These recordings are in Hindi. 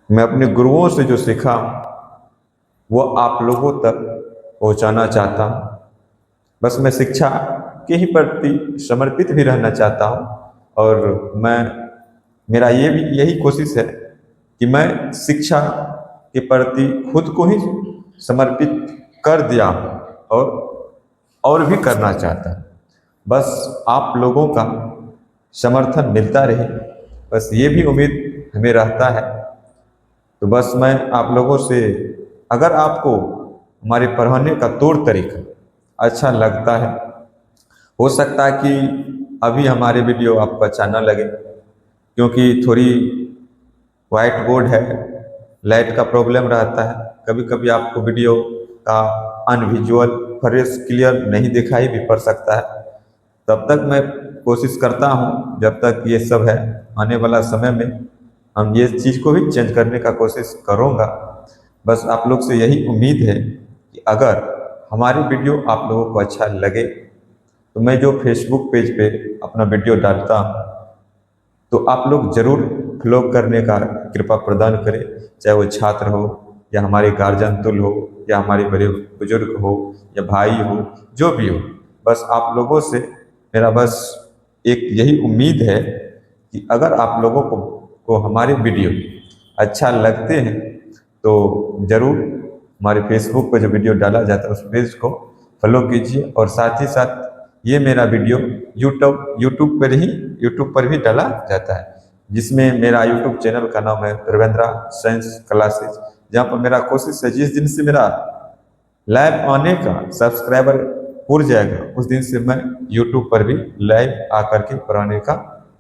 मैं अपने गुरुओं से जो सीखा वो आप लोगों तक पहुंचाना चाहता हूँ। बस मैं शिक्षा के ही प्रति समर्पित भी रहना चाहता हूँ। और मैं मेरा ये भी यही कोशिश है कि मैं शिक्षा के प्रति खुद को ही समर्पित कर दिया हूँ और भी करना चाहता हूँ। बस आप लोगों का समर्थन मिलता रहे, बस ये भी उम्मीद हमें रहता है। तो बस मैं आप लोगों से, अगर आपको हमारे पढ़ाने का तौर तरीका अच्छा लगता है, हो सकता है कि अभी हमारे वीडियो आपको अच्छा न लगे, क्योंकि थोड़ी वाइट बोर्ड है, लाइट का प्रॉब्लम रहता है, कभी कभी आपको वीडियो का अनविजुअल फ्रेश क्लियर नहीं दिखाई भी पड़ सकता है। तब तक मैं कोशिश करता हूँ, जब तक ये सब है, आने वाला समय में हम ये चीज़ को भी चेंज करने का कोशिश करूँगा। बस आप लोग से यही उम्मीद है कि अगर हमारी वीडियो आप लोगों को अच्छा लगे तो मैं जो फेसबुक पेज पे अपना वीडियो डालता हूँ तो आप लोग जरूर फॉलो करने का कृपा प्रदान करें, चाहे वो छात्र हो या हमारे गार्जियन तुल्य हो या हमारे बड़े बुजुर्ग हो या भाई हो, जो भी हो। बस आप लोगों से मेरा बस एक यही उम्मीद है कि अगर आप लोगों को हमारे वीडियो अच्छा लगते हैं तो ज़रूर हमारे फेसबुक पर जो वीडियो डाला जाता है उस पेज को फॉलो कीजिए। और साथ ही साथ ये मेरा वीडियो यूट्यूब पर भी डाला जाता है, जिसमें मेरा यूट्यूब चैनल का नाम है धर्मेंद्रा साइंस क्लासेस, जहाँ पर मेरा कोशिश है जिस दिन से मेरा लाइव आने का सब्सक्राइबर पूर जाएगा उस दिन से मैं यूट्यूब पर भी लाइव आकर के पढ़ाने का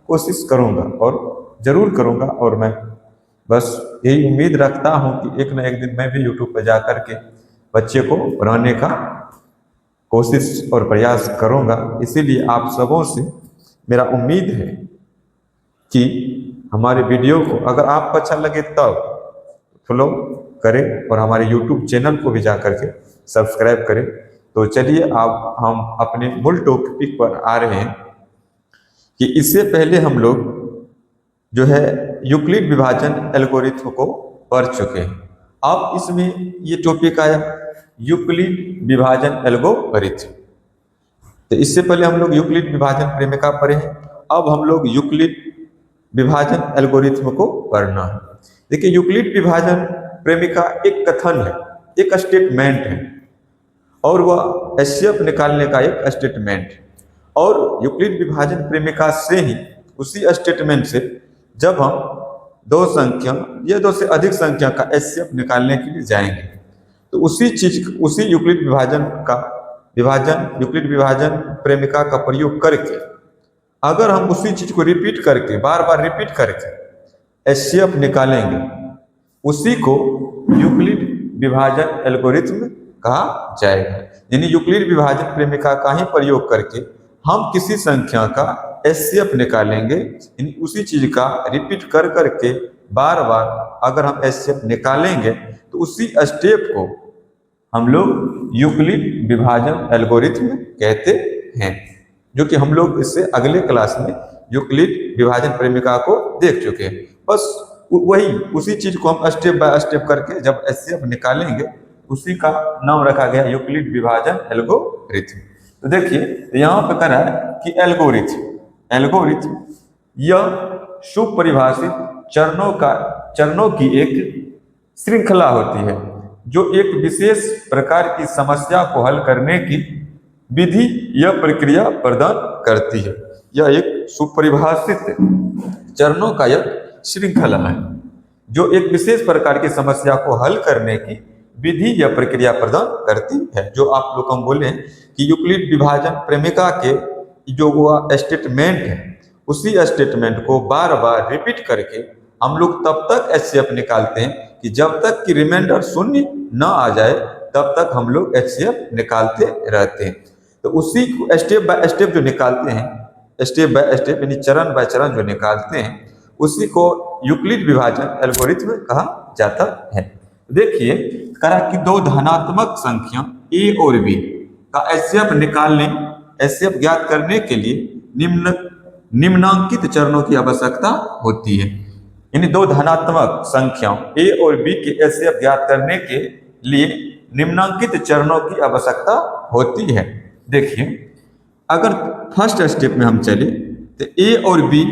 कोशिश करूँगा और ज़रूर करूँगा। और मैं बस यही उम्मीद रखता हूँ कि एक न एक दिन मैं भी यूट्यूब पर जा कर के बच्चे को पढ़ाने का कोशिश और प्रयास करूँगा। इसीलिए आप सबों से मेरा उम्मीद है कि हमारे वीडियो को अगर आपको अच्छा लगे तब फॉलो करें और हमारे यूट्यूब चैनल को भी जा करके सब्सक्राइब करें। तो चलिए अब हम अपने मूल टॉपिक पर आ रहे हैं कि इससे पहले हम लोग जो है यूक्लिड विभाजन एल्गोरिथम को पढ़ चुके हैं। अब इसमें ये टॉपिक आया यूक्लिड विभाजन एल्गोरिथम। तो इससे पहले हम लोग यूक्लिड विभाजन प्रेमिका पढ़े हैं, अब हम लोग यूक्लिड विभाजन एल्गोरिथम को पढ़ना है। देखिए, यूक्लिड विभाजन प्रेमिका एक कथन है, एक स्टेटमेंट है, और वह एचसीएफ निकालने का एक स्टेटमेंट है। और यूक्लिड विभाजन प्रेमिका से ही, उसी स्टेटमेंट से जब हम दो संख्या या दो से अधिक संख्या का एचसीएफ निकालने के लिए जाएंगे तो उसी यूक्लिड विभाजन प्रेमिका का प्रयोग करके अगर हम उसी चीज को रिपीट करके बार बार रिपीट करके एचसीएफ निकालेंगे, उसी को यूक्लिड विभाजन एल्गोरिथम कहा जाएगा। यानी यूक्लिड विभाजन प्रेमिका का ही प्रयोग करके हम किसी संख्या का एचसीएफ निकालेंगे, यानी उसी चीज का रिपीट कर करके बार बार अगर हम एचसीएफ निकालेंगे तो उसी स्टेप को हम लोग यूक्लिड विभाजन एल्गोरिथम कहते हैं, जो कि हम लोग इससे अगले क्लास में यूक्लिड विभाजन प्रेमिका को देख चुके हैं। बस उसी चीज को हम स्टेप बाय स्टेप करके जब एचसीएफ निकालेंगे उसी का नाम रखा गया यूक्लिड विभाजन एल्गोरिथम। तो देखिए यहाँ पे कह रहा है कि एल्गोरिथम यह सुपरिभाषित चरणों की एक श्रृंखला होती है जो एक विशेष प्रकार की समस्या को हल करने की विधि या प्रक्रिया प्रदान करती है। यह एक सुपरिभाषित चरणों का एक श्रृंखला है जो एक विशेष प्रकार की समस्या को हल करने की विधि या प्रक्रिया प्रदान करती है। जो आप लोग हम बोले कि यूक्लिड विभाजन प्रेमिका के जो वह स्टेटमेंट है, उसी स्टेटमेंट को बार बार रिपीट करके हम लोग तब तक एचसीएफ निकालते हैं कि जब तक कि रिमाइंडर शून्य न आ जाए तब तक हम लोग एचसीएफ निकालते रहते हैं। तो उसी को स्टेप बाय स्टेप जो निकालते हैं, स्टेप बाय स्टेप यानी चरण बाय चरण जो निकालते हैं, उसी को यूक्लिड विभाजन एल्गोरिथम कहा जाता है। देखिए कहा कि दो धनात्मक संख्या ए और बी का एचसीएफ ज्ञात करने के लिए निम्नांकित चरणों की आवश्यकता होती है। इन दो धनात्मक संख्याओं a और b के एचसीएफ ज्ञात करने के लिए निम्नलिखित चरणों की आवश्यकता होती है। देखिए, अगर फर्स्ट स्टेप में हम चले तो a और b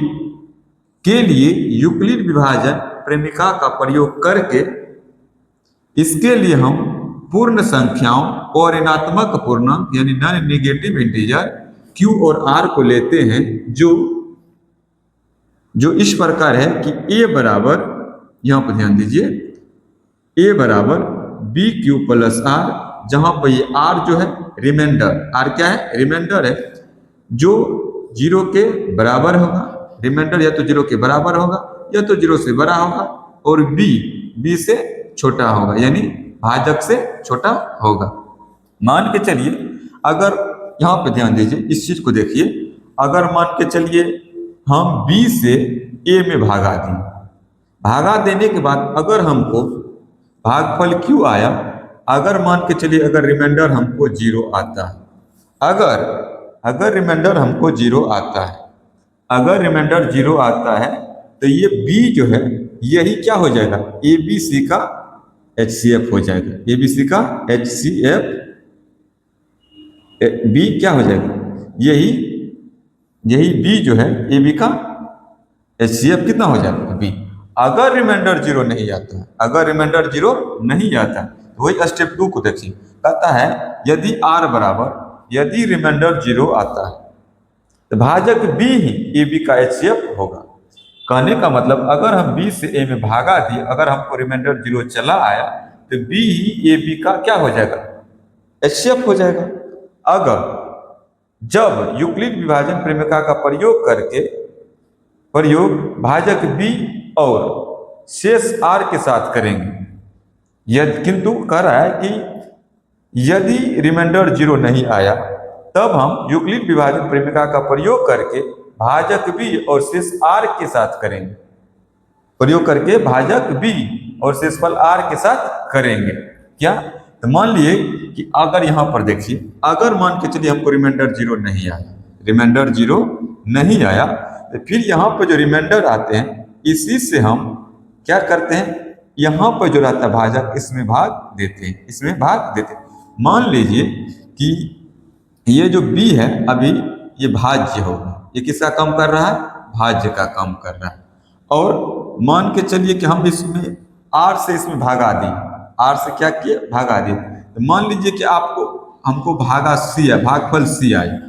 के लिए यूक्लिड विभाजन प्रेमिका का प्रयोग करके इसके लिए हम पूर्ण संख्याओं और ऋणात्मक पूर्णांक यानी नॉन नेगेटिव इंटीजर q और r को लेते हैं, जो इस प्रकार है कि a बराबर, यहाँ पर ध्यान दीजिए, a बराबर बी क्यू प्लस आर, जहां पर ये r जो है रिमाइंडर, r क्या है, रिमाइंडर है, जो 0 के बराबर होगा। रिमाइंडर या तो 0 के बराबर होगा या तो 0 से बड़ा होगा, और b से छोटा होगा, यानी भाजक से छोटा होगा। मान के चलिए, अगर यहाँ पे ध्यान दीजिए, इस चीज को देखिए, अगर मान के चलिए हम b से a में भागा दें, भागा देने के बाद अगर हमको भागफल q आया, अगर मान के चलिए अगर रिमाइंडर हमको 0 आता है, अगर रिमाइंडर हमको 0 आता है, अगर रिमाइंडर 0 आता है, तो ये b जो है यही क्या हो जाएगा, ABC का HCF हो जाएगा। ABC का HCF b क्या हो जाएगा, यही b जो है AB का HCF कितना हो जाएगा, b। अगर रिमाइंडर 0 नहीं आता है, अगर रिमाइंडर 0 नहीं आता है, तो वही स्टेप 2 को देखिए, कहता है यदि r बराबर, यदि रिमाइंडर 0 आता है तो भाजक b ही AB का HCF होगा। कहने का मतलब, अगर हम b से a में भागा दिए, अगर हमको रिमाइंडर 0 चला आया, तो b ही AB का क्या हो जाएगा, HCF हो जाएगा। अगर जब यूक्लिड विभाजन प्रेमिका का प्रयोग भाजक b और शेष r के साथ करेंगे, किंतु कह रहा है कि यदि रिमाइंडर 0 नहीं आया, तब हम यूक्लिड विभाजन प्रेमिका का प्रयोग करके भाजक b और शेष r के साथ करेंगे, प्रयोग करके भाजक b और शेषफल r के साथ करेंगे। क्या, तो मान लिए कि अगर यहाँ पर देखिए, अगर मान के चलिए हमको रिमाइंडर 0 नहीं आया, रिमाइंडर 0 नहीं आया, तो फिर यहाँ पर जो रिमाइंडर आते हैं, इसी से हम क्या करते हैं, यहाँ पर जो रहता है भाजक, इसमें भाग देते हैं, इसमें भाग देते हैं। मान लीजिए कि ये जो b है अभी ये भाज्य होगा, ये किसका काम कर रहा है, भाज्य का काम कर रहा है। और मान के चलिए कि हम इसमें r से इसमें भागा दें, r से क्या किए, भागा दें, तो मान लीजिए कि हमको भागा c है, भागफल c आया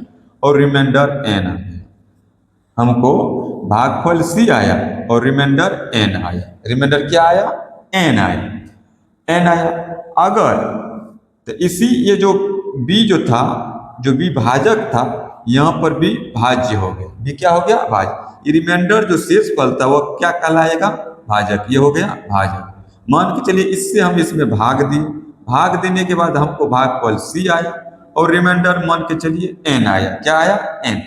और रिमाइंडर n आया, हमको भागफल c आया और रिमाइंडर n आया, रिमाइंडर क्या आया, n आया। अगर तो इसी ये जो b जो था, जो b भाजक था, यहाँ पर भी भाज्य हो गया, b क्या हो गया, भाज्य। ये रिमाइंडर जो शेष फल था वो क्या कहलाएगा, भाजक, ये हो गया भाजक। मान के चलिए इससे हम इसमें भाग दिए, भाग देने के बाद हमको भागफल c आया और रिमाइंडर मान के चलिए n आया, क्या आया, n।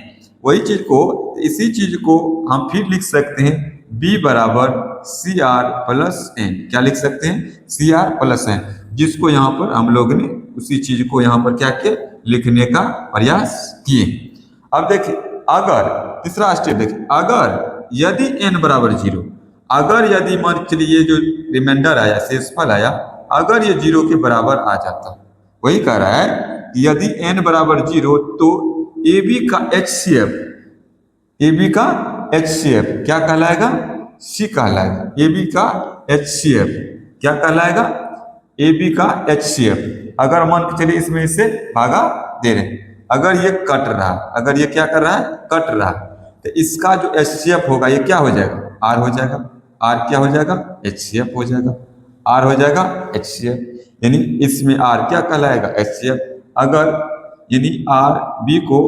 वही चीज को, इसी चीज को हम फिर लिख सकते हैं b बराबर CR प्लस n, क्या लिख सकते हैं, CR प्लस n, जिसको यहाँ पर हम लोग ने उसी चीज को यहाँ पर क्या किया, लिखने का प्रयास किए। अब देखिए, अगर तीसरा स्टेप देखिए, अगर यदि n बराबर 0, अगर यदि मान चलिए ये जो रिमाइंडर आया, शेषफल आया, अगर ये 0 के बराबर आ जाता, वही कह रहा है कि यदि n बराबर 0, तो AB का HCF, AB का HCF क्या कहलाएगा, C कहलाएगा। AB का HCF क्या कहलाएगा, AB का HCF। अगर मान के चलिए इसमें इससे भागा दे रहे हैं, अगर ये कट रहा, अगर ये क्या कर रहा है, कट रहा, तो इसका जो HCF होगा ये क्या हो जाएगा, R हो जाएगा। R क्या हो जाएगा, HCF हो जाएगा, R हो जाएगा HCF, यानी इसमें R क्या कहलाएगा, HCF। अगर यानी B को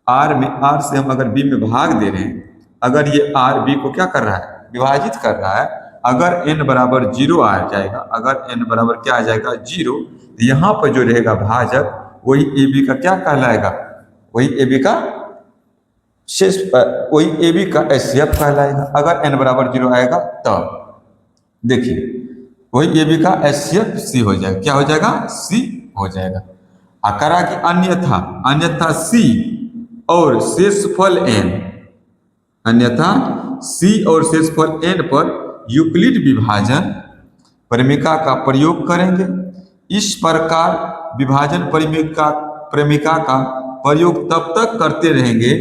R से हम अगर B में भाग दे रहे हैं, अगर ये B को क्या कर रहा है, विभाजित कर रहा है, अगर n बराबर 0 आ जाएगा, अगर n बराबर क्या आ जाएगा, 0, तो यहाँ पर जो रहेगा भाजक, वही AB का क्या कहलाएगा, वही AB का शेष, वही AB का HCF कहलाएगा। अगर n बराबर 0 आएगा तब देखिए वही AB का HCF C हो जाएगा, क्या हो जाएगा, C हो जाएगा। आकारा की अन्यथा C और शेषफल n, अन्यथा सी और शेषफल n पर यूक्लिड विभाजन प्रेमिका का प्रयोग करेंगे। इस प्रकार विभाजन प्रेमिका का प्रयोग तब तक करते रहेंगे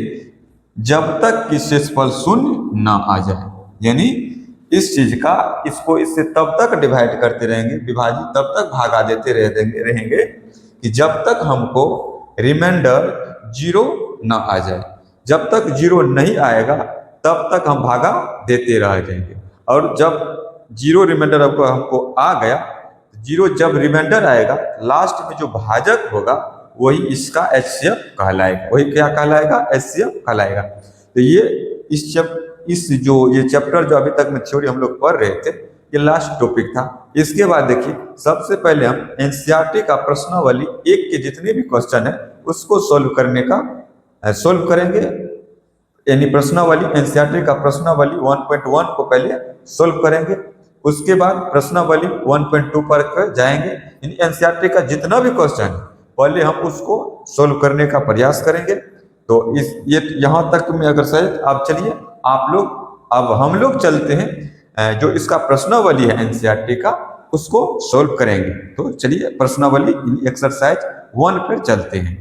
जब तक कि शेषफल शून्य ना आ जाए। यानी इस चीज का इसको इससे तब तक डिवाइड करते रहेंगे, विभाजित तब तक भागा देते रहेंगे कि जब तक हमको रिमाइंडर 0 ना आ जाए। जब तक 0 नहीं आएगा तब तक हम भागा देते रह जाएंगे, और जब 0 रिमाइंडर हमको आ गया, 0 जब रिमाइंडर आएगा लास्ट में जो भाजक होगा वही इसका HCF कहलाएगा। वही क्या कहलाएगा? HCF कहलाएगा। तो ये ये चैप्टर जो अभी तक में थ्योरी हम लोग पढ़ रहे थे, ये लास्ट टॉपिक था। इसके बाद देखिए, सबसे पहले हम एनसीईआरटी का प्रश्नावली 1 के जितने भी क्वेश्चन है उसको सोल्व करेंगे। यानी प्रश्नावली एनसीईआरटी का प्रश्नावली 1.1 को पहले सोल्व करेंगे, उसके बाद प्रश्नावली 1.2 पर जाएंगे। यानी एनसीईआरटी का जितना भी क्वेश्चन है पहले हम उसको सोल्व करने का प्रयास करेंगे। तो ये यहाँ तक में अगर शायद आप चलिए, अब हम लोग चलते हैं जो इसका प्रश्नावली है एनसीईआरटी का उसको सोल्व करेंगे। तो चलिए प्रश्नावली एक्सरसाइज 1 पर चलते हैं।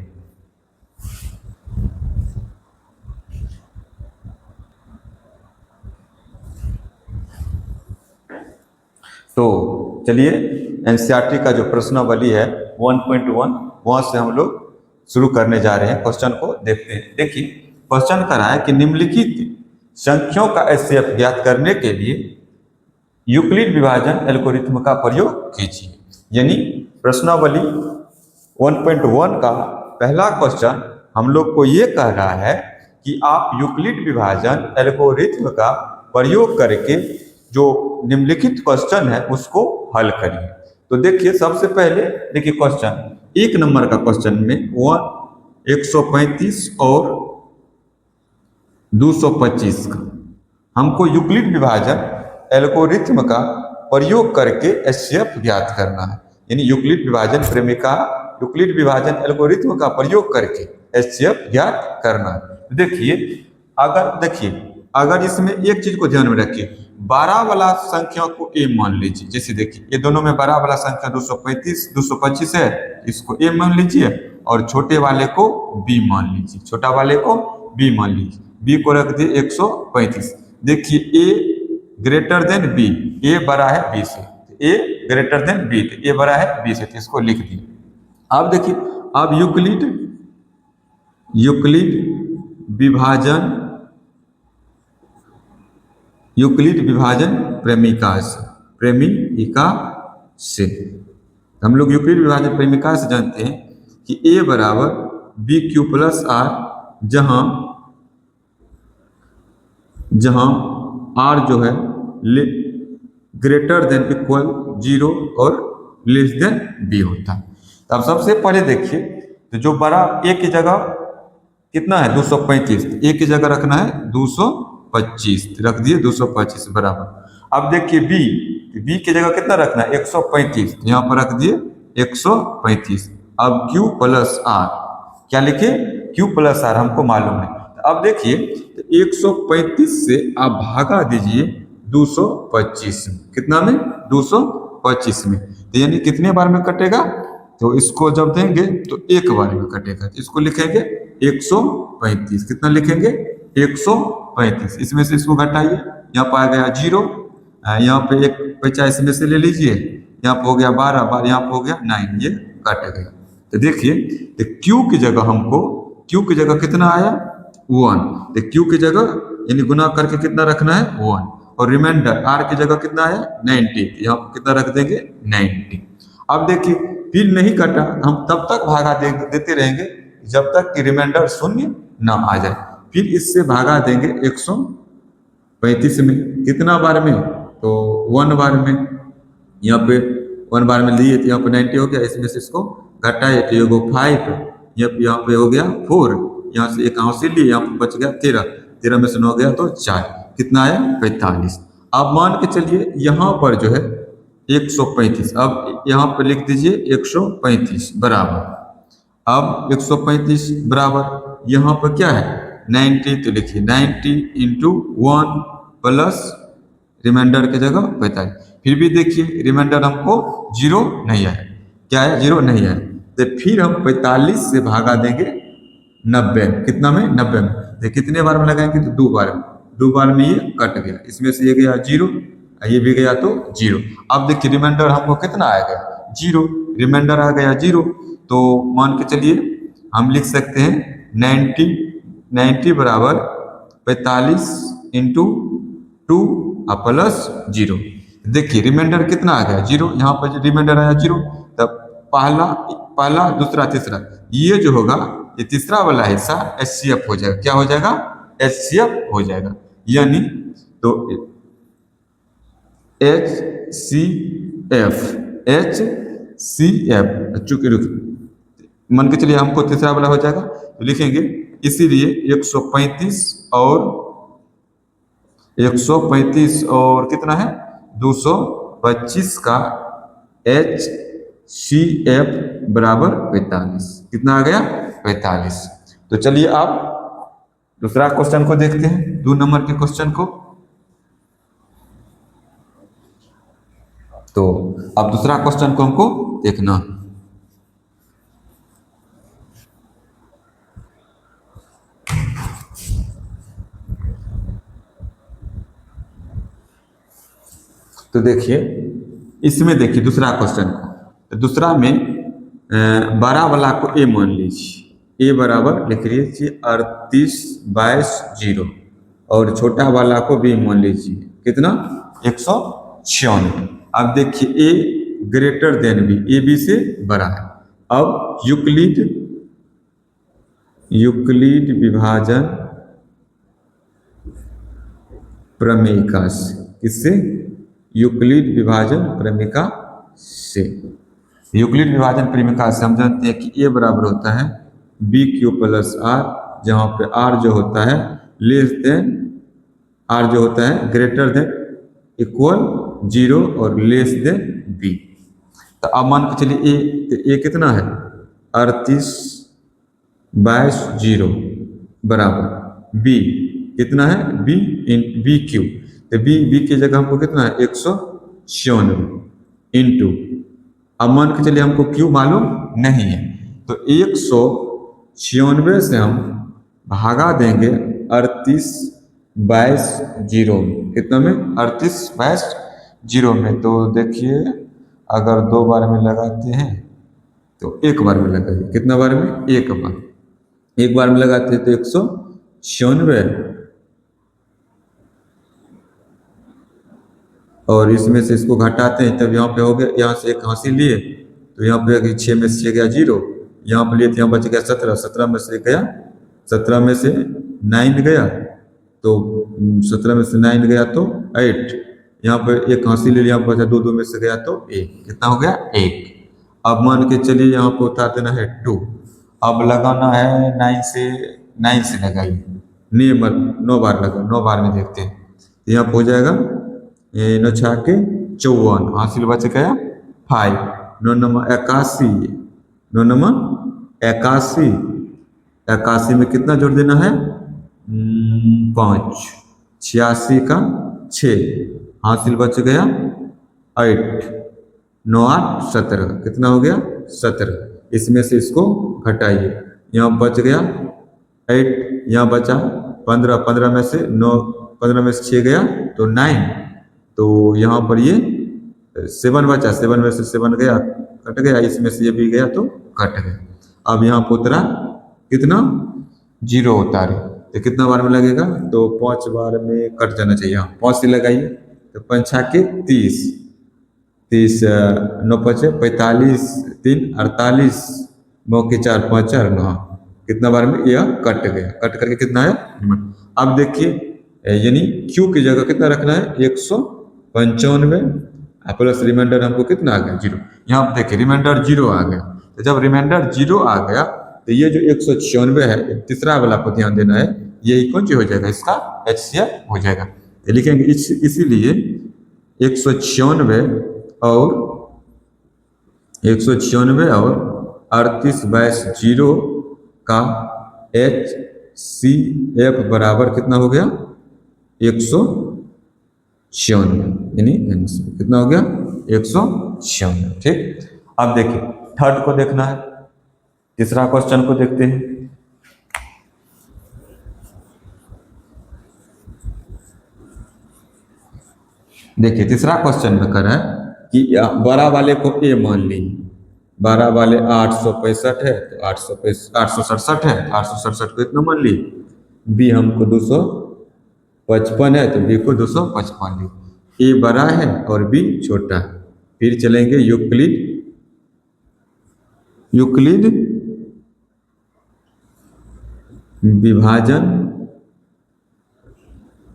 तो चलिए एनसीईआरटी का जो प्रश्नावली है 1.1 वहां से हम लोग शुरू करने जा रहे हैं। क्वेश्चन को देखते हैं। देखिए क्वेश्चन कर रहा है कि निम्नलिखित संख्याओं का HCF ज्ञात करने के लिए यूक्लिड विभाजन एल्गोरिथ्म का प्रयोग कीजिए। यानी प्रश्नावली 1.1 का पहला क्वेश्चन हम लोग को ये कह रहा है कि आप यूक्लिड विभाजन एल्गोरिथ्म का प्रयोग करके जो निम्नलिखित क्वेश्चन है उसको हल करिए। तो देखिए सबसे पहले देखिए क्वेश्चन 1 नंबर का क्वेश्चन में 135 और 225 का हमको यूक्लिड विभाजन एल्गोरिथ्म का प्रयोग करके HCF ज्ञात करना है। यानी यूक्लिड विभाजन एल्गोरिथ्म का प्रयोग करके HCF ज्ञात करना है। देखिए अगर इसमें एक चीज को ध्यान में रखिए, बड़ा वाला संख्या को A मान लीजिए। जैसे देखिए ये दोनों में बड़ा वाला संख्या 225 है, इसको A मान लीजिए, और छोटे वाले को B मान लीजिए। छोटा वाले को B मान लीजिए, B को रख दिए 135। देखिए A greater than B, A बड़ा है B से, A ग्रेटर देन B, तो A बड़ा है B से, तो इसको लिख दिए। अब देखिए अब यूक्लिड विभाजन प्रेमिका से हम लोग यूक्लिड विभाजन प्रेमिका से जानते हैं कि A बराबर BQ प्लस R, जहां R जो है ग्रेटर देन इक्वल 0 और लेस देन B होता है। तो अब सबसे पहले देखिए, तो जो बड़ा A की जगह कितना है 235, A की जगह रखना है 225, रख दिए 225 बराबर। अब देखिए B की जगह कितना रखना है 135, यहाँ पर रख दिए 135। अब Q प्लस R, क्या लिखे Q प्लस R हमको मालूम है। तो अब देखिए तो 135 से आप भागा दीजिए 225 में, कितना में 225 में, तो यानी कितने बार में कटेगा, तो इसको जब देंगे तो एक बार में कटेगा। तो इसको लिखेंगे 135, कितना लिखेंगे 135। इसमें से इसको घटाइए, यहाँ पर आ गया 0, यहाँ पे एक बचा इसमें से ले लीजिए, यहाँ पे हो गया 12, यहाँ पे हो गया 9, ये कट गया। तो देखिए तो Q की जगह कितना आया 1, तो Q की जगह यानी गुना करके कितना रखना है 1, और रिमाइंडर R की जगह कितना है 90, यहाँ पे कितना रख देंगे 90। अब देखिए फिर नहीं कटा, हम तब तक भागा देते रहेंगे जब तक कि रिमाइंडर 0 ना आ जाए। फिर इससे भागा देंगे 135 में, कितना बार में, तो 1 बार में। यहाँ पे 1 बार में लिए तो यहाँ पे 90 हो गया, इसमें से इसको घटाए तो ये 5, यहाँ पे हो गया 4, यहाँ से एक आंसू लिए, यहाँ पे बच गया 13 में से 9 गया तो 4, कितना आया 45। अब मान के चलिए यहाँ पर जो है 135, अब यहाँ पे लिख दीजिए 135 बराबर, अब 135 बराबर यहाँ पर क्या है 90, तो लिखिए 90 इंटू 1 प्लस रिमाइंडर की जगह 45। फिर भी देखिए रिमाइंडर हमको 0 नहीं आया। क्या है? 0 नहीं आया। तो फिर हम 45 से भागा देंगे 90, कितना में? 90 में। तो कितने बार में लगाएंगे? तो 2 बार में। 2 बार में ये कट गया, इसमें से ये गया 0, ये भी गया तो 0। अब देखिए रिमाइंडर हमको कितना आएगा? 0। रिमाइंडर आ गया 0, तो मान के चलिए हम लिख सकते हैं 90 बराबर 45 इंटू 2 प्लस 0। देखिए रिमाइंडर कितना आ गया? 0। यहाँ पर रिमाइंडर आया 0, तब पहला दूसरा तीसरा, ये जो होगा ये तीसरा वाला हिस्सा HCF हो जाएगा। क्या हो जाएगा? HCF हो जाएगा। यानी तो HCF चूंकि मन के चलिए हमको तीसरा वाला हो जाएगा, तो लिखेंगे इसीलिए 135 और कितना है? 225 का HCF बराबर 45। कितना आ गया? 45। तो चलिए आप दूसरा क्वेश्चन को देखते हैं, 2 नंबर के क्वेश्चन को। तो अब दूसरा क्वेश्चन को हमको देखना। तो देखिए इसमें देखिए दूसरा क्वेश्चन को, तो दूसरा में बड़ा वाला को ए मान लीजिए, ए बराबर लिख लीजिए 38/0 और छोटा वाला को बी मान लीजिए कितना? 196। अब देखिए a greater than b, a b से बड़ा है। अब यूक्लिड विभाजन प्रमेयिका से, किससे? यूक्लिड विभाजन प्रमेयिका से। यूक्लिड विभाजन प्रमेयिका से हम जानते हैं कि ए बराबर होता है BQ प्लस आर, जहाँ पे आर जो होता है लेस देन, आर जो होता है ग्रेटर देन इक्वल 0 और लेस देन बी। तो अब मान के चलिए ए कितना है? 38/0 बराबर बी कितना है? BQ। तो बी की जगह हमको कितना है? 196 इंटू, अब मान के चलिए हमको क्यू मालूम नहीं है, तो 196 से हम भागा देंगे 38/0 में। कितना में? 38/0 में। तो देखिए अगर 2 बार में लगाते हैं तो 1 बार में लगाइए। कितना बार में? 1 बार। 1 बार में लगाते हैं तो 196 और इसमें से इसको घटाते हैं, तब यहाँ पे हो गया, यहाँ से 1 हासिल लिए तो यहाँ पे 6 में से गया 0, यहाँ पे लिए थे, यहाँ बच गया 17, 17 में से गया, 17 में से 9 गया, तो 17 में से 9 गया तो 8, यहाँ पे 1 हासिल ले लिया, यहाँ बचा 2 में से गया तो 1। कितना हो गया? 1। अब मान के चलिए यहाँ पे उतार देना है 2। अब लगाना है 9 से लगाइए, 9 बार लगा, 9 बार में देखते हैं, यहाँ पे हो जाएगा 9 छाके 54, हासिल बच गया 5, 9 नंबर 81, 9 नंबर 81, 81 में कितना जोड़ देना है? 5, 86 का 6, हासिल बच गया 8, 9 8 17, कितना हो गया? 17। इसमें से इसको घटाइए, यहाँ बच गया 8, यहाँ बचा 15, 15 में से 9, 15 में से 6 गया तो 9, तो यहाँ पर ये 7 बचा, 7 में से 7 गया कट गया, इसमें से ये भी गया तो कट गया। अब यहाँ पर उतरा कितना? 0 उतारे, तो कितना बार में लगेगा? तो 5 बार में कट जाना चाहिए। 5 से लगाइए तो 5 छाके 30, 9 5 45, 3 48, 9 के 4 5 4 9, कितना बार में यह कट गया, कट करके कितना है? अब देखिए यानी क्यू की जगह कितना रखना है? 195 प्लस रिमाइंडर हमको कितना आ गया? 0। यहाँ पर देखिए रिमाइंडर 0 आ गया, तो जब रिमाइंडर 0 आ गया तो ये जो 196 है, तीसरा वाला को ध्यान देना है, यही कौन सी हो जाएगा? इसका HCF हो जाएगा। तो लिखेंगे इसीलिए 196 और 38/0 का सी एफ बराबर कितना हो गया 196, यानी कितना हो गया 196। ठीक, अब देखिए थर्ड को देखना है, तीसरा क्वेश्चन को देखते हैं। देखिए तीसरा क्वेश्चन में कर रहा है कि बड़ा वाले को ए मान लीजिए, बड़ा वाले 865 है तो 867 है, 867 को इतना मान ली। बी हमको 255 है तो बी को 255 ली। ए बड़ा है और बी छोटा है। फिर चलेंगे यूक्लिड विभाजन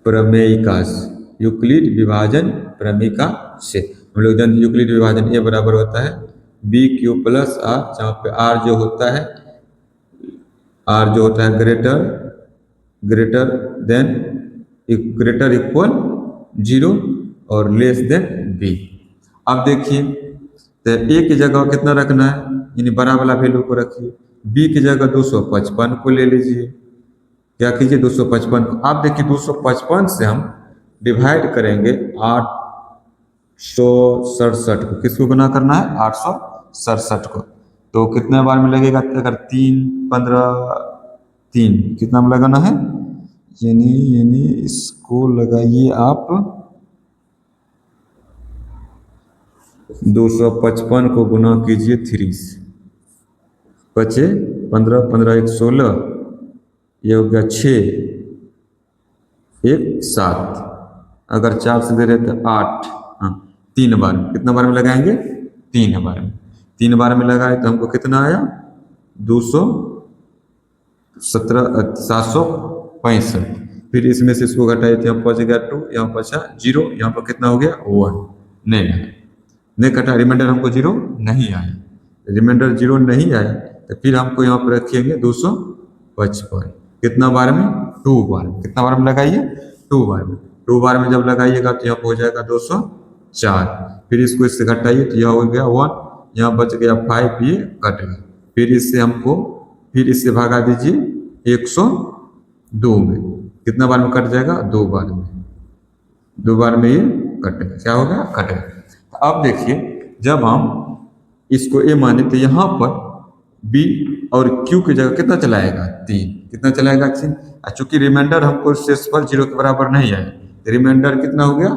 प्रमेयिका से, यूक्लिड विभाजन प्रमेयिका से हम लोग जानते हैं यूक्लिड विभाजन ए बराबर होता है बी क्यू प्लस आर, जहाँ पे आर जो होता है ग्रेटर इक्वल 0 और लेस देन बी। अब देखिए तो ए की जगह कितना रखना है, यानी बड़ा वाला वैल्यू को रखिए। बी की जगह 255 को ले लीजिए। क्या कीजिए 255 को, आप देखिए 255 से हम डिवाइड करेंगे 867 को, किसको गुना करना है 867 को, तो कितने बार में लगेगा, अगर 3 15 3 कितना में लगाना है, यानी इसको लगाइए आप 255 को गुना कीजिए 3 से, बचे 15 15 1 16, ये हो गया 6 1 7, अगर 4 से दे रहे तो 8, हाँ 3 बार, कितना बार में लगाएंगे 3 बार में। 3 बार में लगाए तो हमको कितना आया 765। फिर इसमें से इसको घटाए तो यहाँ बच गया 2, यहाँ बचा 0, यहाँ पर कितना हो गया 1, नहीं कटा, रिमाइंडर हमको 0 नहीं आया, रिमाइंडर 0 नहीं आया तो फिर हमको यहाँ पर रखेंगे 255, कितना बार में 2 बार, कितना बार में लगाइए 2 बार में। 2 बार में जब लगाइएगा तो यहाँ हो जाएगा 204, फिर इसको इससे घटाइए तो यह हो गया 1, यहाँ बच गया 5, ये कट गया। फिर इससे हमको फिर इससे भागा दीजिए 102 में, कितना बार में कट जाएगा 2 बार में, 2 बार में ये कटेगा, क्या हो गया कटेगा। अब देखिए जब हम इसको ए माने तो यहाँ पर बी और क्यू की जगह कितना चलाएगा 3, कितना चलाएगा 3, चूंकि रिमाइंडर हमको शेषफल 0 के बराबर नहीं आया, रिमाइंडर कितना हो गया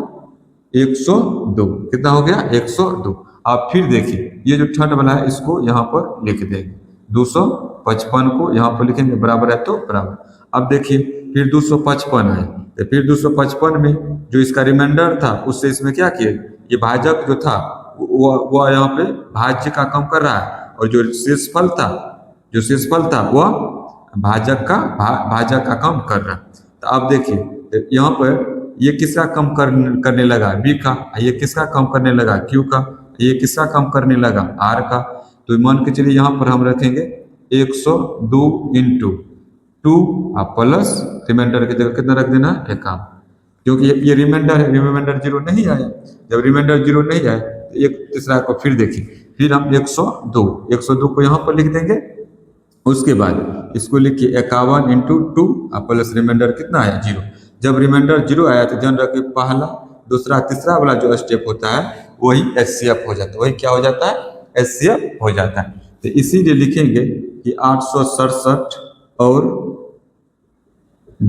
102, कितना हो गया 102। आप फिर देखिए ये जो थर्ड वाला है इसको यहाँ पर लिख देंगे, 255 को यहाँ पर लिखेंगे, बराबर है तो बराबर। अब देखिए फिर 255 है तो फिर 255 में जो इसका रिमाइंडर था उससे इसमें क्या किए, ये भाजक जो था वो यहाँ पे भाज्य का कम कर रहा है, और जो शेषफल था वह भाजक का कम कर रहा है। तो अब देखिए यहाँ पर ये किसका कम करने लगा बी का, ये किसका कम करने लगा क्यू का, ये किसका कम करने लगा आर का। तो मान के चलिए यहाँ पर हम रखेंगे 102 × 2 प्लस रिमाइंडर की जगह कितना रख देना 51, क्योंकि ये रिमाइंडर है, रिमाइंडर 0 नहीं आया। जब रिमाइंडर 0 नहीं आया तो एक तीसरा को फिर देखिए, फिर हम 102 को यहाँ पर लिख देंगे। उसके बाद इसको लिखिए 51 × 2 प्लस रिमाइंडर कितना आया 0। जब रिमाइंडर 0 आया तो जान रखिए पहला दूसरा तीसरा वाला जो स्टेप होता है वही HCF हो जाता है, वही क्या हो जाता है HCF हो जाता है। तो इसीलिए लिखेंगे कि 867 और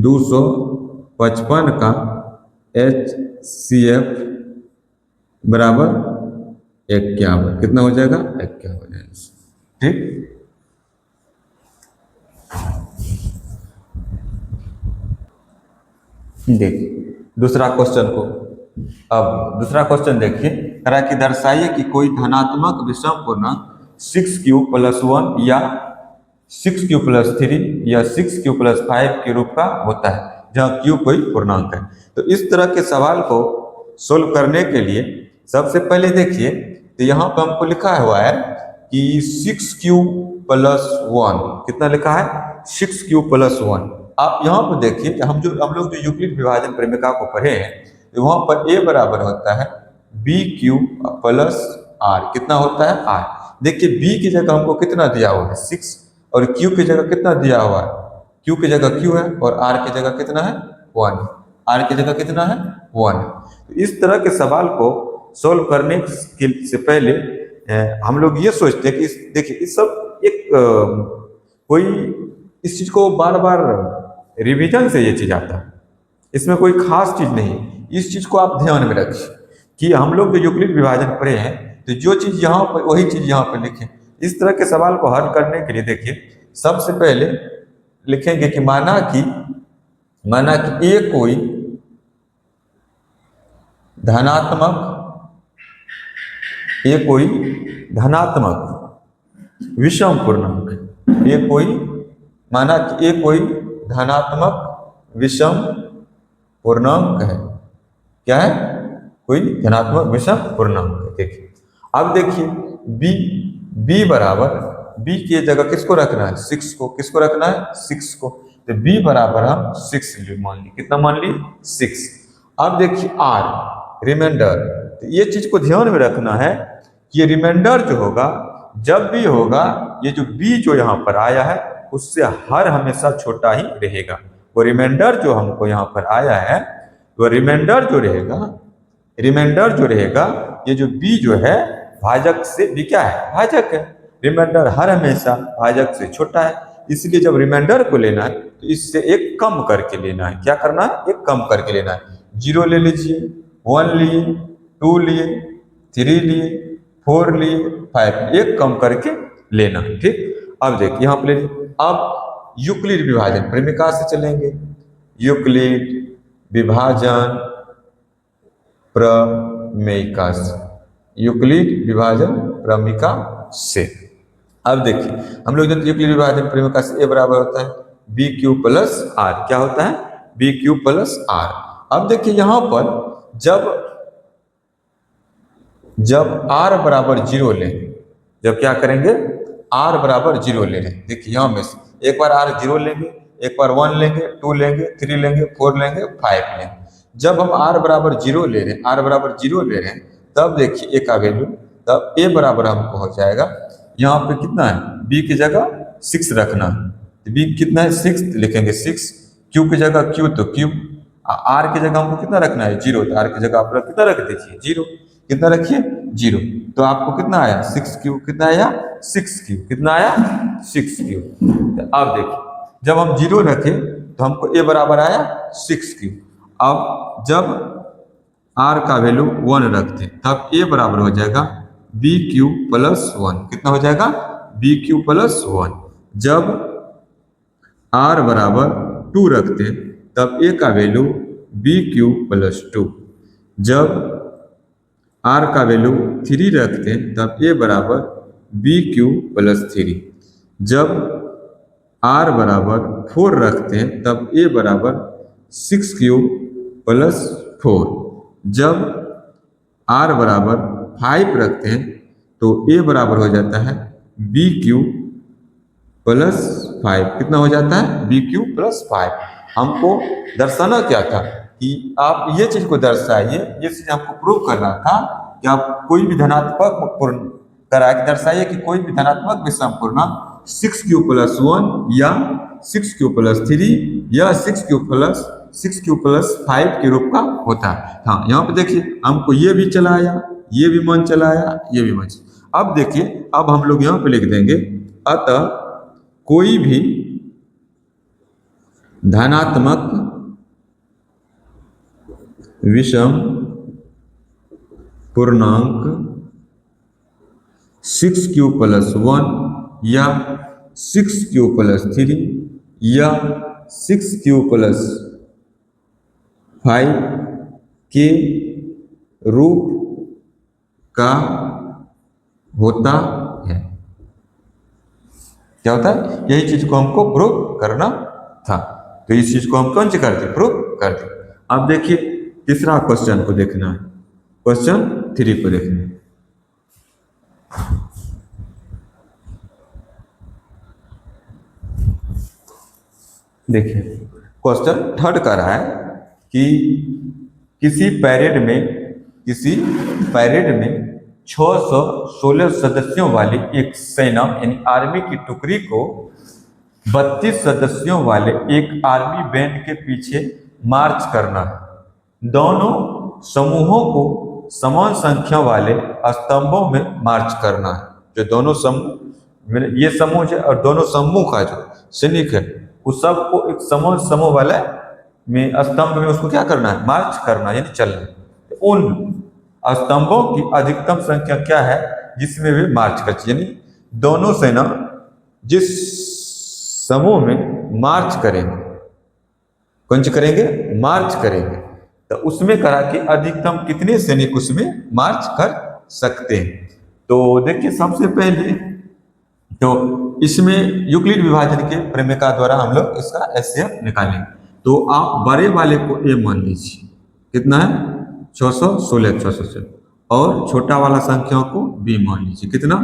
255 का HCF बराबर 51, कितना हो जाएगा 51। ठीक, देखिए दूसरा क्वेश्चन को, अब दूसरा क्वेश्चन देखिए, कह रहा है कि दर्शाइए कि कोई धनात्मक विषम पूर्णांक 6q + 1 या 6q + 3 या 6q + 5 के रूप का होता है, जहाँ q कोई पूर्णांक है। तो इस तरह के सवाल को सोल्व करने के लिए सबसे पहले देखिए तो यहाँ पर हमको लिखा हुआ है कि 6q + 1, कितना लिखा है 6q + 1। आप यहाँ पर देखिए हम लोग जो यूक्लिड विभाजन प्रेमिका को पढ़े हैं तो वहाँ पर a बराबर होता है BQ + R, कितना होता है R। देखिए b की जगह हमको कितना दिया हुआ है 6 और q की जगह कितना दिया हुआ है क्यू की जगह क्यू है और आर की जगह कितना है 1, आर की जगह कितना है 1। तो इस तरह के सवाल को सॉल्व करने से पहले हम लोग ये सोचते हैं कि देखिए इस सब एक कोई इस चीज को बार बार रिवीजन से ये चीज आता है, इसमें कोई खास चीज नहीं। इस चीज को आप ध्यान में रखिए कि हम लोग जो यूक्लिड विभाजन पढ़े हैं तो जो चीज यहाँ पर वही चीज यहाँ पर लिखें। इस तरह के सवाल को हल करने के लिए देखिए सबसे पहले लिखेंगे कि माना कि ए कोई धनात्मक विषम पूर्णांक है। माना कि ए कोई धनात्मक विषम पूर्णांक है। क्या है? कोई धनात्मक विषम पूर्णांक है। देखिए अब देखिए बी बराबर, बी की जगह किसको रखना है 6 को, किसको रखना है 6 को। तो बी बराबर हम 6 मान ली, कितना मान ली 6। अब देखिए आर रिमाइंडर, तो ये चीज को ध्यान में रखना है कि ये रिमाइंडर जो होगा जब भी होगा ये जो बी जो यहाँ पर आया है उससे हर हमेशा छोटा ही रहेगा। वो रिमाइंडर जो हमको यहाँ पर आया है वो रिमाइंडर जो रहेगा ये जो बी जो है भाजक से बी क्या है भाजक है। रिमाइंडर हर हमेशा भाजक से छोटा है, इसलिए जब रिमाइंडर को लेना है तो इससे एक कम करके लेना है। क्या करना है? एक कम करके लेना है। 0 ले लीजिए, 1 लिए, 2 लिए, 3 लिए, 4 लिए, 5, एक कम करके लेना है। ठीक, अब देखिए यहाँ पे अब यूक्लिड विभाजन प्रमेय से चलेंगे। यूक्लिड विभाजन प्रमेय से, यूक्लिड विभाजन प्रमेय से। अब देखिए हम लोग जानते हैं यूक्लिड विभाजन प्रमेय से ए बराबर होता है बी क्यू प्लस आर। क्या होता है? B Q plus R. अब देखिए यहां पर जब आर बराबर 0 लें, जब क्या करेंगे आर बराबर 0 ले लें। देखिए यहां में से एक बार आर 0 लेंगे, एक बार 1 लेंगे, 2 लेंगे, 3 लेंगे, 4 लेंगे, 5 लेंगे। जब हम आर बराबर 0 ले रहे हैं तब देखिए ए का वैल्यू, तब ए बराबर हमको हो जाएगा यहाँ पे कितना है बी की जगह 6 रखना है। बी कितना है 6 लिखेंगे 6, क्यू की जगह क्यू तो क्यू, आर की जगह हमको कितना रखना है 0, तो आर की जगह आप कितना रख दीजिए 0, कितना रखिए 0। तो आपको कितना आया 6 क्यू, कितना आया 6 क्यू, कितना आया 6 क्यू। तो अब देखिए जब हम 0 रखे तो हमको ए बराबर आया 6 क्यू। अब जब आर का वैल्यू 1 रखते तब ए बराबर हो जाएगा बी क्यू प्लस 1, कितना हो जाएगा बी क्यू प्लस 1। जब आर बराबर 2 रखते तब ए का वैल्यू बी क्यू प्लस 2। जब आर का वैल्यू 3 रखते तब ए बराबर बी क्यू प्लस 3। जब आर बराबर 4 रखते तब ए बराबर 6 क्यू प्लस 4। जब आर बराबर 5 रखते हैं तो ए बराबर हो जाता है बी क्यू प्लस 5, कितना हो जाता है बी क्यू प्लस 5। हमको दर्शाना क्या था कि आप ये चीज को दर्शाइए, ये चीज हमको प्रूव करना था कि आप कोई भी धनात्मक पूर्ण करा के दर्शाइए कि कोई भी धनात्मक विषम पूर्णांक 6 प्लस 1 या 6 प्लस 3 या 6 प्लस 5 के रूप का होता है। हाँ यहाँ पे देखिए हमको ये भी चलाया, ये भी मन चलाया, ये भी मन चलाया। अब देखिए अब हम लोग यहाँ पे लिख देंगे अतः कोई भी धनात्मक विषम पूर्णांक 6 प्लस 1 या 6 प्लस 3 या 6 प्लस 5 के रूप का होता है। क्या होता है? यही चीज को हमको प्रूव करना था, तो इस चीज को हम कौन सी करते प्रूव करते। अब देखिए तीसरा क्वेश्चन को देखना है, क्वेश्चन 3 को देखना है। देखिए क्वेश्चन 3 का रहा है कि किसी पैरेड में 616 सदस्यों वाली एक सेना यानी आर्मी की टुकड़ी को 32 सदस्यों वाले एक आर्मी बैंड के पीछे मार्च करना है। दोनों समूहों को समान संख्या वाले स्तंभों में मार्च करना है। जो दोनों समूह, ये समूह है और दोनों समूह का जो सैनिक है उस सबको एक समान समूह वाले में स्तंभ में उसको क्या करना है, मार्च करना यानी चलना। उन स्तंभों की अधिकतम संख्या क्या है जिसमें वे मार्च करते, यानी दोनों सेना जिस समूह में मार्च करेंगे, कौन सी करेंगे, मार्च करेंगे, तो उसमें करा कि अधिकतम कितने सैनिक उसमें मार्च कर सकते हैं। तो देखिए सबसे पहले तो इसमें यूक्लिड विभाजन के प्रमेय द्वारा हम लोग इसका एचसीएफ निकालेंगे। तो आप बड़े वाले को ए मान लीजिए, कितना है 616 616, और छोटा वाला संख्या को बी मान लीजिए, कितना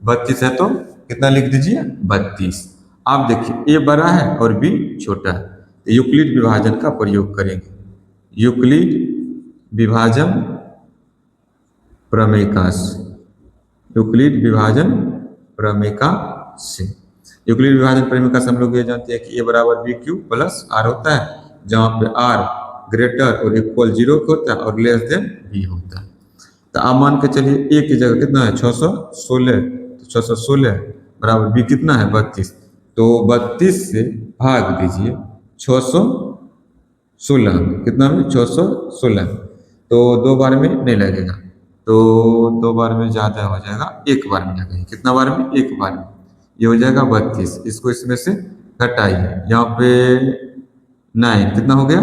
32 है, तो कितना लिख दीजिए 32। आप देखिए ए बड़ा है और बी छोटा है, तो यूक्लिड विभाजन का प्रयोग करेंगे। यूक्लिड विभाजन प्रमेय से, यूक्लिड विभाजन प्रमेय से, यूक्लिड विभाजन प्रमेय से हम लोग ये जानते हैं कि ए बराबर बी क्यू प्लस आर होता है, जहाँ पे आर ग्रेटर और इक्वल 0 होता है और लेस देन बी होता है। तो आप मान के चलिए ए की जगह कितना है 616, तो 616 बराबर बी कितना है 32, तो 32 से भाग दीजिए 616 में, कितना में 616, तो 2 बार में नहीं लगेगा, तो 2 बार में ज़्यादा हो जाएगा, 1 बार में लगेगा, कितना बार में 1 बार में, ये हो जाएगा 32। इसको इसमें से घटाइए, यहाँ पे 9 कितना हो गया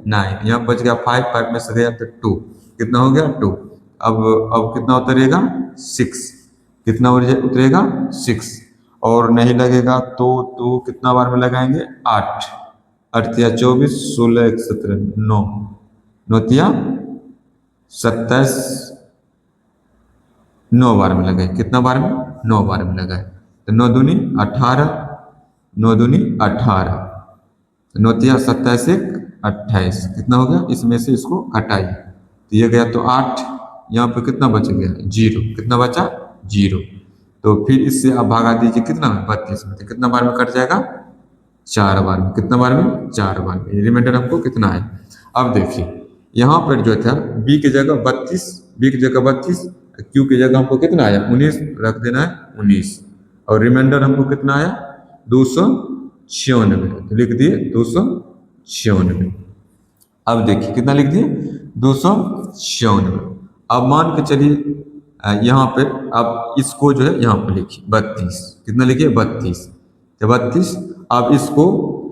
9, यहाँ बच गया 5, 5 में से गया तो 2, कितना हो गया 2। अब कितना उतरेगा 6, कितना उतरेगा 6, और नहीं लगेगा तो कितना बार में लगाएंगे 8, 8 या 24, 16 1 17 9, 9 तिया 27, 9 बार में लगाए, कितना बार में 9 बार में लगाए, तो 9 दूनी 18, 9 दूनी 18, 9 तिया 27 1 28, कितना हो गया, इसमें से इसको घटाइए, तो ये गया तो 8, यहाँ पे कितना बच गया 0, कितना बचा 0, तो फिर इससे आप भागा दीजिए कितना 32 में, तो कितना बार में कट जाएगा 4 बार में, कितना बार में 4 बार में, रिमाइंडर हमको कितना है। अब देखिए यहाँ पर जो था बी की जगह 32, बी की जगह 32, क्यू की जगह हमको कितना आया 19 रख देना है 19, और रिमाइंडर हमको कितना आया 296, तो लिख दिए 296। अब देखिए कितना लिख दिए 296। अब मान के चलिए यहाँ पे अब इसको जो है यहाँ पे लिखिए 32, कितना लिखिए 32, तो 32, अब इसको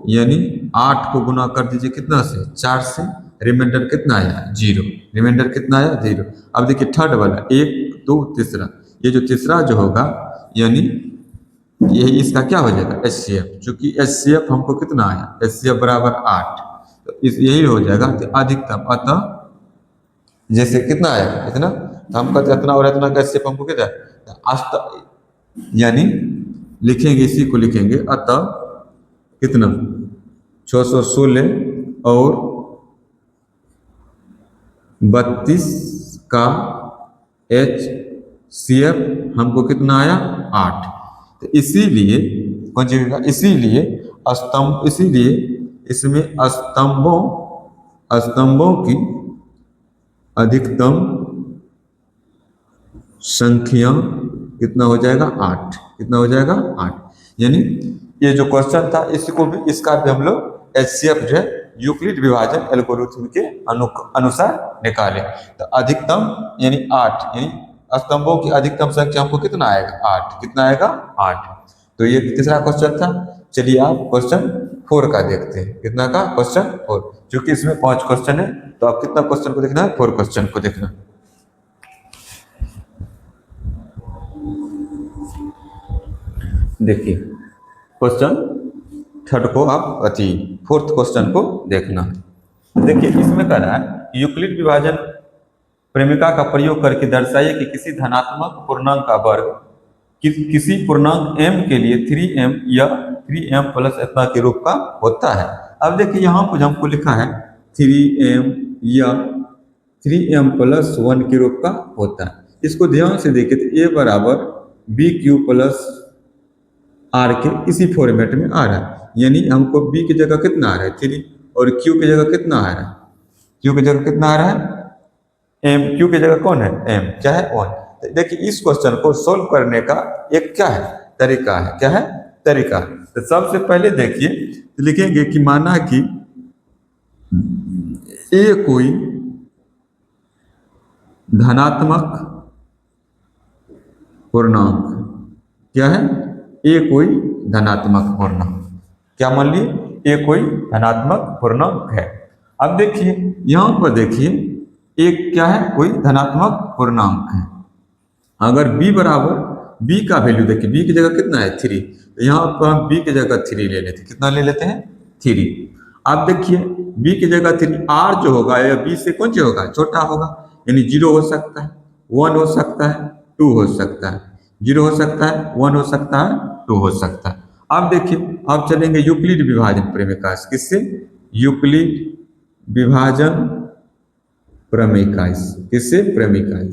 यानी 8 को गुना कर दीजिए कितना से 4 से, रिमाइंडर कितना आया 0, रिमाइंडर कितना आया 0। अब देखिए थर्ड वाला 1 2 तीसरा, ये जो तीसरा जो होगा यानी ये इसका क्या हो जाएगा एचसीएफ, चूंकि एचसीएफ हमको कितना आया एचसीएफ बराबर 8, तो इस यही हो जाएगा कि अधिकतम, अतः जैसे कितना आया इतना, तो हम कहते इतना और इतना का एचसीएफ हमको कितना, यानी लिखेंगे इसी को लिखेंगे, अतः कितना 616 और 32 का एचसीएफ हमको कितना आया 8, तो इसीलिए कौन सी, इसीलिए स्तंभ, इसीलिए इसमें स्तंभों की अधिकतम संख्या कितना हो जाएगा 8, कितना हो जाएगा 8, यानी ये जो क्वेश्चन था इसको भी, इसका भी हम लोग एचसीएफ जो है यूक्लिड विभाजन एल्गोरिथम के अनुसार निकाले, तो अधिकतम यानी 8, यानी स्तंभों की अधिकतम संख्या हमको कितना आएगा 8, कितना आएगा 8। तो ये तीसरा क्वेश्चन था। चलिए आप क्वेश्चन 4 का देखते हैं, कितना का क्वेश्चन 4, क्योंकि इसमें 5 क्वेश्चन है, तो आप कितना क्वेश्चन को देखना है 4 क्वेश्चन को देखना। देखिए क्वेश्चन 3 को आप अति 4th क्वेश्चन को देखना। देखिए इसमें कह रहा है यूक्लिड विभाजन प्रेमिका का प्रयोग करके दर्शाइए कि किसी धनात्मक पूर्णांक का वर्ग किसी पूर्णांक m के लिए 3m या 3m प्लस इतना के रूप का होता है। अब देखिए यहाँ कुछ हमको लिखा है 3m या 3m प्लस 1 के रूप का होता है। इसको ध्यान से देखिए तो a बराबर बी क्यू प्लस आर के इसी फॉर्मेट में आ रहा है, यानी हमको बी की जगह कितना आ रहा है 3 और क्यू की जगह कितना आ रहा है, क्यू की जगह कितना आ रहा है एम, क्यू की जगह कौन है एम, क्या है 1। तो देखिए इस क्वेश्चन को सोल्व करने का एक क्या है तरीका है, क्या है तरीका। तो सबसे पहले देखिए लिखेंगे कि माना कि ए कोई धनात्मक पूर्णांक, क्या है ए कोई धनात्मक पूर्णांक, क्या मान लिए ए कोई धनात्मक पूर्णांक है। अब देखिए यहां पर देखिए एक क्या है कोई धनात्मक पूर्णांक है। अगर b बराबर b का वैल्यू देखिए b की जगह कितना है 3, तो यहाँ पर हम b की जगह 3 ले लेते हैं, कितना ले लेते हैं 3। अब देखिए b की जगह 3, r जो होगा यह b से कौन सी होगा छोटा होगा, यानी 0 हो सकता है 1 हो सकता है 2 हो सकता है, 0 हो सकता है 1 हो सकता है 2 हो सकता है। अब देखिए अब चलेंगे यूक्लिड विभाजन प्रमेय, किससे यूक्लिड विभाजन प्रमेय, किससे प्रमेय,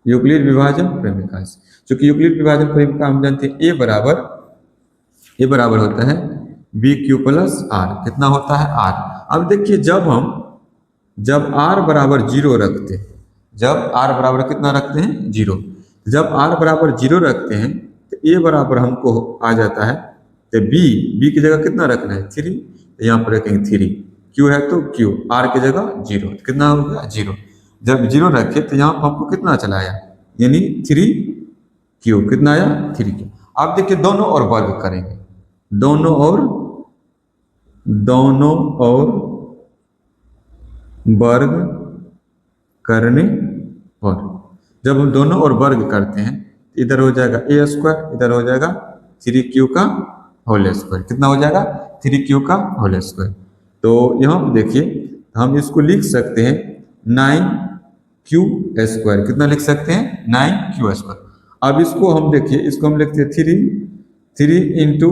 यूक्लिड विभाजन प्रमेय। क्योंकि यूक्लिड विभाजन प्रमेय का हम जानते हैं ए बराबर होता है बी क्यू प्लस आर, कितना होता है आर। अब देखिए जब आर बराबर 0 रखते हैं, जब आर बराबर कितना रखते हैं 0, जब आर बराबर 0 रखते हैं तो ए बराबर हमको आ जाता है, तो बी की जगह कितना रखना है 3, तो यहाँ पर रखेंगे 3, क्यू है तो क्यू, आर की जगह 0, कितना हो गया 0। जब 0 रखे तो यहाँ पर हमको कितना चला आया, यानी 3 क्यू, कितना आया 3 क्यू। अब देखिए दोनों ओर वर्ग करेंगे, दोनों ओर वर्ग करने पर, जब हम दोनों ओर वर्ग करते हैं इधर हो जाएगा ए स्क्वायर, इधर हो जाएगा 3q का होल स्क्वायर, कितना हो जाएगा 3q का होल स्क्वायर। तो यहाँ पर देखिए हम इसको लिख सकते हैं 9q स्क्वायर, कितना लिख सकते हैं 9q स्क्वायर। अब इसको हम देखिए इसको हम लिखते हैं 3 इंटू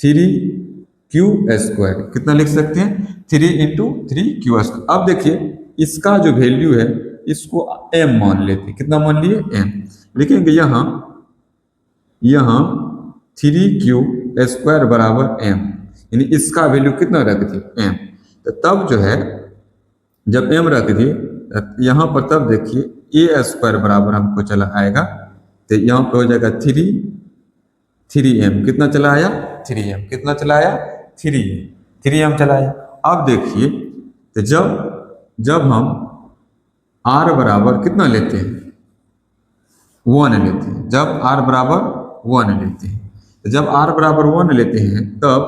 3q स्क्वायर, कितना लिख सकते हैं 3 इंटू 3q स्क्वायर। अब देखिए इसका जो वैल्यू है इसको m मान लेते हैं, कितना मान लिए m, लिखेंगे यहाँ 3q स्क्वायर बराबर m, यानी इसका वैल्यू कितना रख दिए m। तो तब जो है जब m रख दिए यहाँ पर, तब देखिए a स्क्वायर बराबर हमको चला आएगा, तो यहाँ पे हो जाएगा 3m, कितना चला आया 3m, कितना चला आया 3m चला आया। अब देखिए तो जब हम r बराबर कितना लेते हैं 1 लेते हैं, जब r बराबर 1 लेते हैं, तो जब r बराबर 1 लेते हैं तब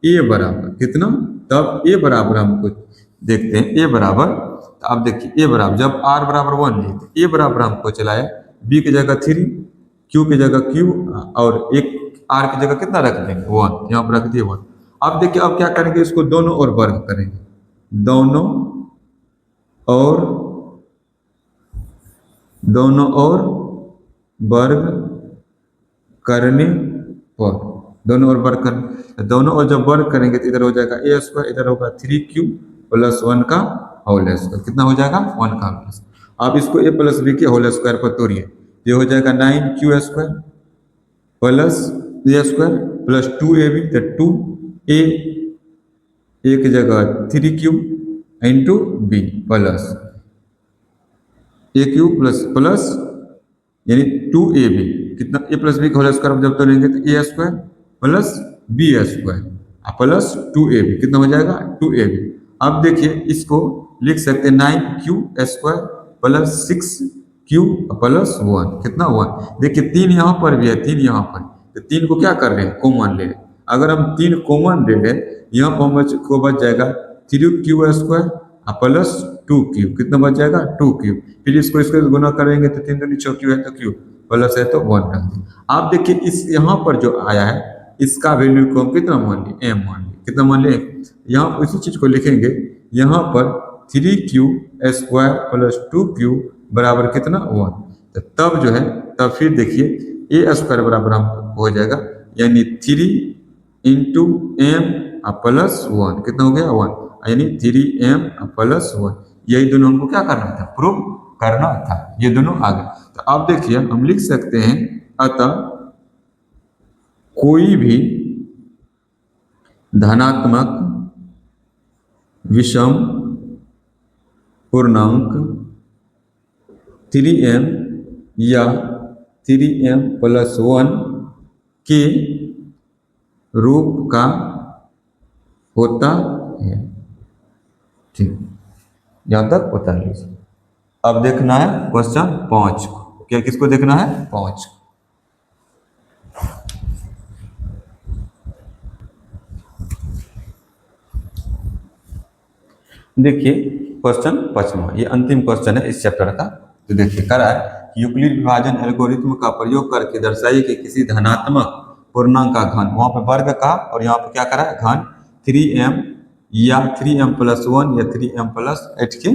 a बराबर कितना, तब a बराबर हमको देखते हैं a बराबर, तो अब देखिए a बराबर जब r बराबर 1 लिए तो a बराबर हमको चलाया b की जगह 3, q की जगह q, और एक r की जगह कितना रख देंगे 1, यहाँ पर रख दिए 1। अब देखिए अब क्या करेंगे, इसको दोनों ओर वर्ग करेंगे, दोनों ओर वर्ग करने पर, दोनों ओर वर्ग कर, दोनों ओर जब वर्ग करेंगे तो इधर हो जाएगा ए स्क्वायर, इधर होगा 3q प्लस 1 का होल स्क्वायर, कितना हो जाएगा 1 का होल स्क्वायर। अब इसको a प्लस बी के होल स्क्वायर पर तोड़िए, ये हो जाएगा 9q square plus a square plus 2ab, तो 2a एक जगह 3q into B plus a Q plus यानी 2ab, कितना a प्लस बी का होल स्क्वायर जब तोड़ेंगे तो a square plus B square plus 2ab, कितना हो जाएगा 2ab। अब देखिए इसको लिख सकते हैं 9q square plus 6q plus 1, कितना 1। देखिए 3 यहाँ पर भी है 3 यहाँ पर, तो 3 को क्या कर रहे हैं कॉमन ले रहे हैं। अगर हम 3 कॉमन ले लें यहाँ पर को बच जाएगा 3q स्क्वायर प्लस 2q, कितना बच जाएगा 2q। फिर इसको गुना करेंगे तो 3 दूनी 6q है तो q प्लस है तो 1 रख दें। आप देखिए इस यहाँ पर जो आया है इसका वैल्यू को हम कितना मान लिए m मान लिए, कितना मान लिए। यहाँ उसी चीज को लिखेंगे, यहाँ पर 3q स्क्वायर प्लस 2q बराबर कितना 1, तो तब जो है तब फिर देखिए a स्क्वायर बराबर हमको हो जाएगा, यानी 3 इंटू m प्लस 1, कितना हो गया 1, यानी 3m प्लस 1। यही दोनों हमको क्या करना था प्रूव करना था, ये दोनों आ गए। तो अब देखिए हम लिख सकते हैं अतः कोई भी धनात्मक विषम पूर्णांक 3m या 3m+1 के रूप का होता है। ठीक, यहाँ तक बता लीजिए। अब देखना है क्वेश्चन 5 को। क्या किसको देखना है? 5 को। देखिए क्वेश्चन 5वां, ये अंतिम क्वेश्चन है इस चैप्टर का। तो देखिए कह रहा है कि यूक्लिड विभाजन एल्गोरिथ्म का प्रयोग करके दर्शाइए कि किसी धनात्मक पूर्णांक का घन, वहां पे वर्ग का और यहाँ पे क्या करा है घन 3m या 3m+1 या 3m+8 के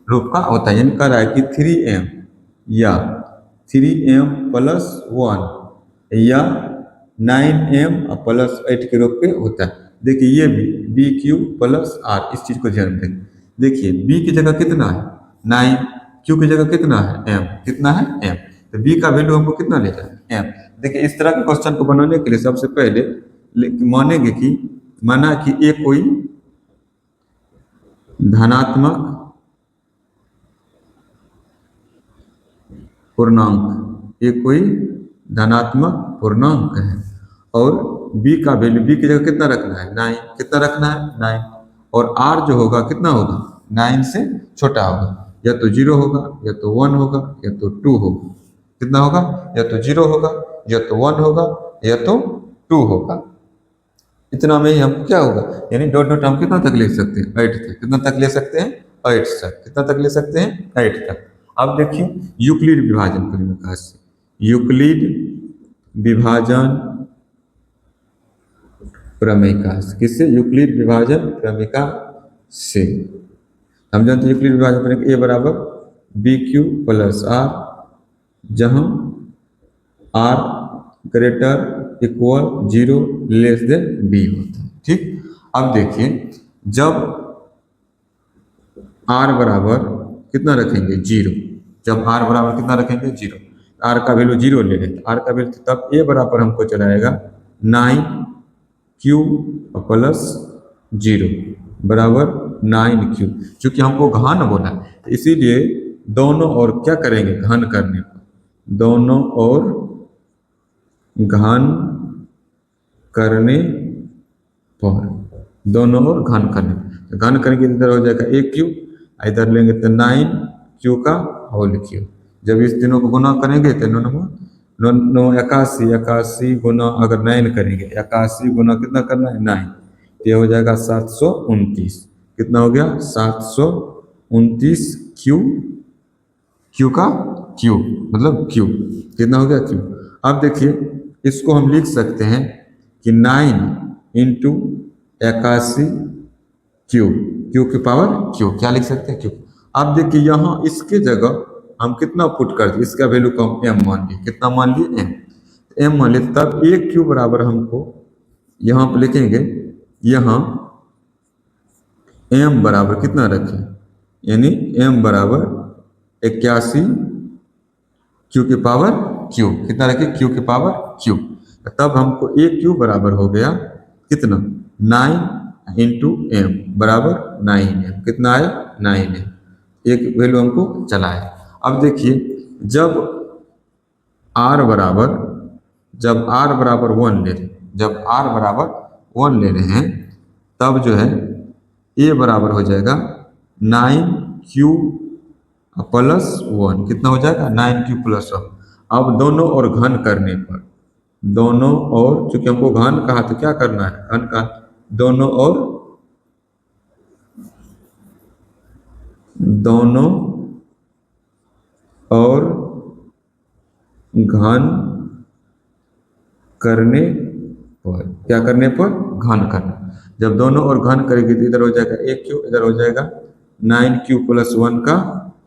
रूप का होता है। यानी कह रहा है कि 3m या 3m+1 या 9m+8 के रूप में होता है। देखिए ये भी BQ+R, इस चीज को ध्यान दें। देखिए B की जगह कितना है 9, Q की जगह कितना है M, कितना है M, तो B का वैल्यू हमको कितना लेना है M। देखिए इस तरह के क्वेश्चन को बनाने के लिए सबसे पहले मानेंगे कि माना कि ये कोई धनात्मक पूर्णांक, ये कोई धनात्मक पूर्णांक है और B का वैल्यू, B की जगह कितना रखना है 9, कितना रखना है 9, और R जो होगा कितना होगा 9 से छोटा होगा, या तो 0 होगा या तो 1 होगा या तो 2 होगा। कितना होगा? या तो 0 होगा या तो 1 होगा या तो 2 होगा। इतना में ही हम क्या होगा, यानी डॉट डॉट हम कितना तक ले सकते हैं 8 तक। कितना तक ले सकते हैं 8 तक। कितना तक ले सकते हैं 8 तक। अब देखिए यूक्लिड विभाजन प्रमेय से, यूक्लिड विभाजन प्रमेय किससे? यूक्लिड विभाजन प्रमेय से। हम जानते हैं यूक्लिड विभाजन प्रमेय A बराबर BQ+R, जहां R greater equal 0 less than B होता है। ठीक, अब देखिए जब R बराबर कितना रखेंगे 0, जब R बराबर कितना रखेंगे 0, R का वैल्यू 0 ले लेते, R का वैल्यू तब A बराबर हमको चलाएगा 9Q+0 बराबर 9Q। चूंकि हमको घन बोला है तो इसीलिए दोनों ओर क्या करेंगे घन करने पर, दोनों ओर घन करने पर, दोनों ओर घन करने पर, घन करेंगे इधर हो जाएगा 1Q, इधर लेंगे तो 9Q का होल क्यूब। जब इस तीनों को गुना करेंगे तो 81 गुना अगर 9 करेंगे, 81 गुना कितना करना है 9, तो यह हो जाएगा 729। कितना हो गया 729 क्यू का क्यूब, मतलब क्यूब कितना हो गया क्यूब। अब देखिए इसको हम लिख सकते हैं कि 9 × 81 क्यूब, क्यू की पावर क्यूब, क्या लिख सकते हैं क्यूब। अब देखिए यहाँ इसके जगह हम कितना पुट कर दिए, इसका वैल्यू को हम m मान लिए। कितना मान लिए m मान लिए, तब 1Q बराबर हमको यहाँ पर लिखेंगे, यहाँ m बराबर कितना रखें, यानी m बराबर 81 Q की पावर Q, कितना रखें Q की पावर Q। तब हमको 1Q बराबर हो गया कितना 9 × m बराबर 9m, कितना आया 9m, एक वैल्यू हमको चला है। अब देखिए जब R बराबर 1 ले रहे, जब R बराबर 1 ले रहे हैं तब जो है A बराबर हो जाएगा 9Q+1, कितना हो जाएगा 9Q+1। अब दोनों ओर घन करने पर, दोनों ओर चूंकि हमको घन कहा तो क्या करना है घन का, दोनों ओर घन करने पर, क्या करने पर घन करना। जब दोनों ओर घन करेंगे तो इधर हो जाएगा 1Q, इधर हो जाएगा 9Q+1 का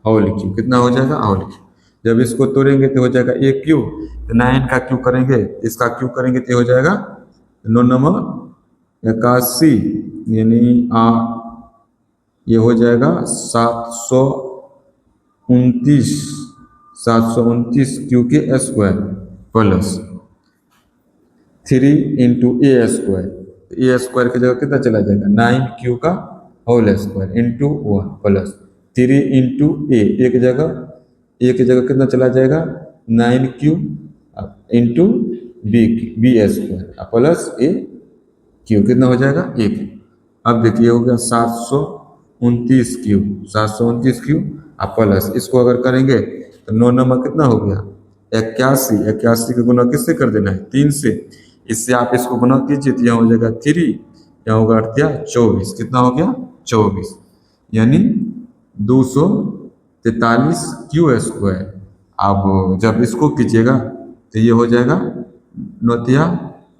होल क्यूब, कितना हो जाएगा होल क्यूब। जब इसको तोड़ेंगे तो हो जाएगा 1Q, तो 9 का क्यू करेंगे, इसका क्यू करेंगे तो हो जाएगा 9 9 81, यानी ये हो जाएगा 729 क्यू के square plus 3 into a square, a square की जगह कितना चला जाएगा 9 क्यू का whole square into 1 plus 3 into a की जगह कितना चला जाएगा 9 q into b square plus a q कितना हो जाएगा 1। अब देखिए हो गया 729 क्यू, 729 क्यू प्लस इसको अगर करेंगे तो 9 नंबर कितना हो गया 81, 81 का गुना किससे कर देना है 3 से, इससे आप इसको गुना कीजिए तो यहाँ हो जाएगा 3, यहाँ होगा 24, कितना हो गया 24, यानी 243 क्यू स्क्वायर। अब जब इसको कीजिएगा तो ये हो जाएगा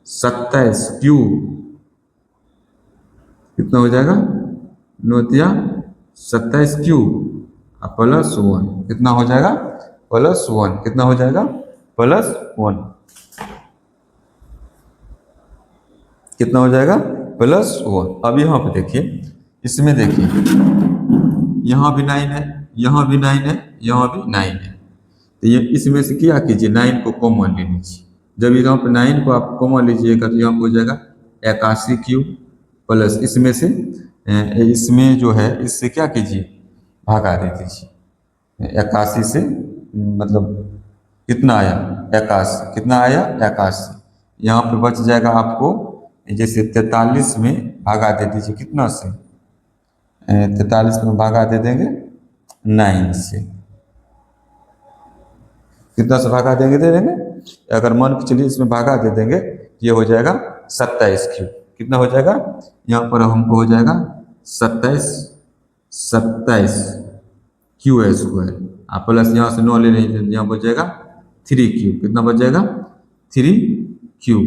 27 क्यू, कितना हो जाएगा 27 क्यू प्लस 1, कितना हो जाएगा प्लस 1, कितना हो जाएगा प्लस 1, कितना हो जाएगा प्लस 1। अब यहाँ पे देखिए, इसमें देखिए यहाँ भी 9 है, यहाँ भी 9 है, यहाँ भी 9 है, तो ये इसमें से क्या कीजिए 9 को कॉमन ले लीजिए। जब यहाँ पे 9 को आप कॉमन लीजिएगा तो यहाँ पे हो जाएगा 81 क्यू प्लस इसमें से इसमें जो है इससे क्या कीजिए भागा दे दीजिए 81 से, मतलब कितना आया 81, कितना आया 81, यहाँ पे बच जाएगा आपको जैसे 43 में भागा दे दीजिए कितना से 43 में भागा दे देंगे 9 से, कितना से भागा देंगे दे देंगे, अगर मान के चलिए इसमें भागा दे देंगे ये हो जाएगा 27 क्यू, कितना हो जाएगा यहाँ पर हमको हो जाएगा 27 क्यू स्क्वायर प्लस यहाँ से 9 ले लेंगे यहाँ बच जाएगा 3 क्यू, कितना बच जाएगा 3 क्यू,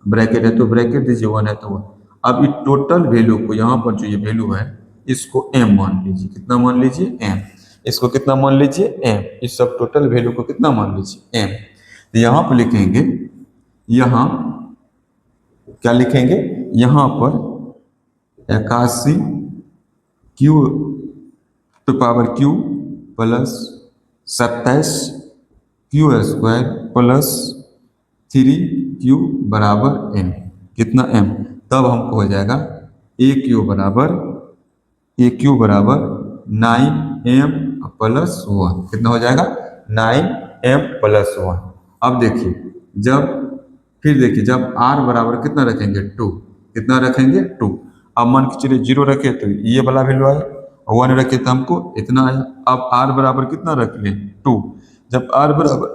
ब्रैकेट है तो ब्रैकेट दीजिए 1 है तो 1। अब इस टोटल वैल्यू को यहाँ पर जो ये वैल्यू है इसको m मान लीजिए, कितना मान लीजिए m, इसको कितना मान लीजिए m, इस सब टोटल वैल्यू को कितना मान लीजिए m। तो यहाँ पर लिखेंगे, यहाँ क्या लिखेंगे, यहाँ पर 81 Q to power Q plus 27 Q square plus 3 Q बराबर m, कितना m, तब हमको हो जाएगा ए क्यू बराबर 9m प्लस 1, कितना हो जाएगा 9m प्लस 1। अब देखिए जब r बराबर कितना रखेंगे 2, कितना रखेंगे 2, अब मान के चलिए 0 रखे तो ये वाला वैल्यू आया, 1 रखे तो हमको इतना आया। अब r बराबर कितना रख लें 2, जब r बराबर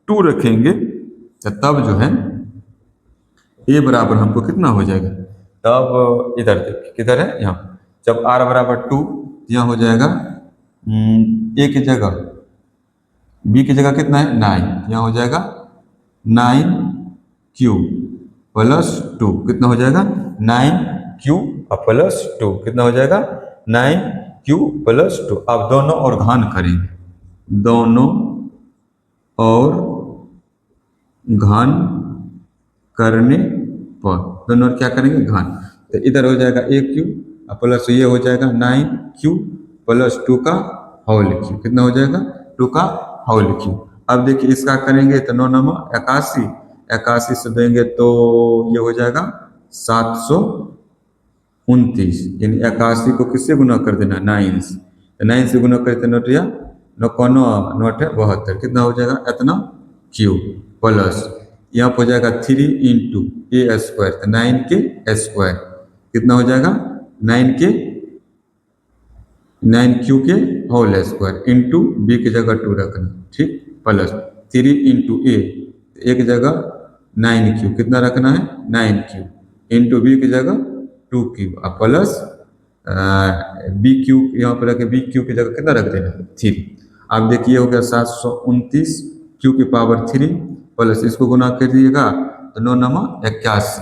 2 रखेंगे तो तब जो है a बराबर हमको कितना हो जाएगा, तब इधर देखिए किधर है यहाँ, जब r बराबर 2 यहाँ हो जाएगा a की जगह b की जगह कितना है 9, यहाँ हो जाएगा 9q प्लस 2, कितना हो जाएगा 9q प्लस 2, कितना हो जाएगा 9q प्लस 2। अब दोनों और घन करेंगे, दोनों और घन करने पर, दोनों और क्या करेंगे घन, तो इधर हो जाएगा aq प्लस ये हो जाएगा 9q प्लस 2 का होल क्यू, कितना हो जाएगा 2 का होल क्यू। अब देखिए इसका करेंगे तो 9 9 81, 81 से देंगे तो ये हो जाएगा 729, यानी 81 को किससे गुना कर देना 9 से, तो 9 से गुना करते 9 या 9 72, कितना हो जाएगा इतना क्यू प्लस यहाँ पर हो जाएगा 3 इंटू ए स्क्वायर, तो 9 के स्क्वायर, कितना हो जाएगा 9q के होल स्क्वायर इंटू बी की जगह 2 रखना, ठीक, प्लस 3 इंटू ए, एक जगह 9q, कितना रखना है 9q इंटू बी की जगह 2q प्लस बी क्यू, यहाँ पर रखे बी क्यू की जगह कितना रख देना 3। अब देखिए हो गया 729 क्यू की पावर 3 प्लस इसको गुना कर दिएगा तो 9 9 81,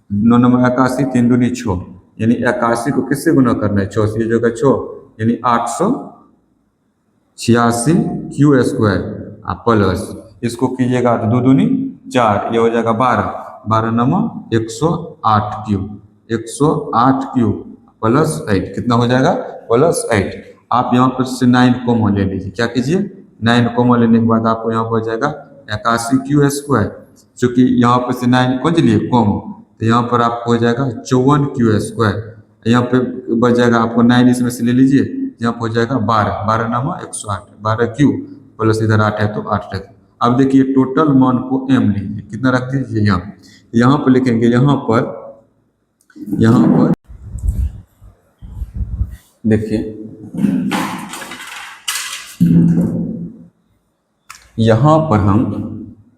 9 9 81, 3 दूनी 6, यानी 81 को किससे गुना करना है 6 से, ये जगह 6 यानी 886 क्यू स्क्वायर प्लस इसको कीजिएगा तो 2 दूनी 4, ये हो जाएगा 12, 12 9 108 क्यू, 108 क्यू प्लस 8, कितना हो जाएगा प्लस 8। आप यहाँ पर से 9 कॉमन ले लीजिए, क्या कीजिए 9 कॉमन लेने के बाद आपको यहाँ पर हो जाएगा 81 क्यू स्क्वायर, चूँकि यहाँ पर से 9 कौन चलिए कम, तो यहाँ पर आपको हो जाएगा 54Q²। यहाँ पे बच जाएगा आपको 9 इसमें से ले लीजिए, यहाँ पर हो जाएगा 12, 12 नामा 108, 12Q प्लस इधर 8 है तो 8 रख। अब देखिए टोटल मान को m लीजिए, कितना रख दीजिए यहाँ पर लिखेंगे, यहाँ पर देखिए यहाँ पर हम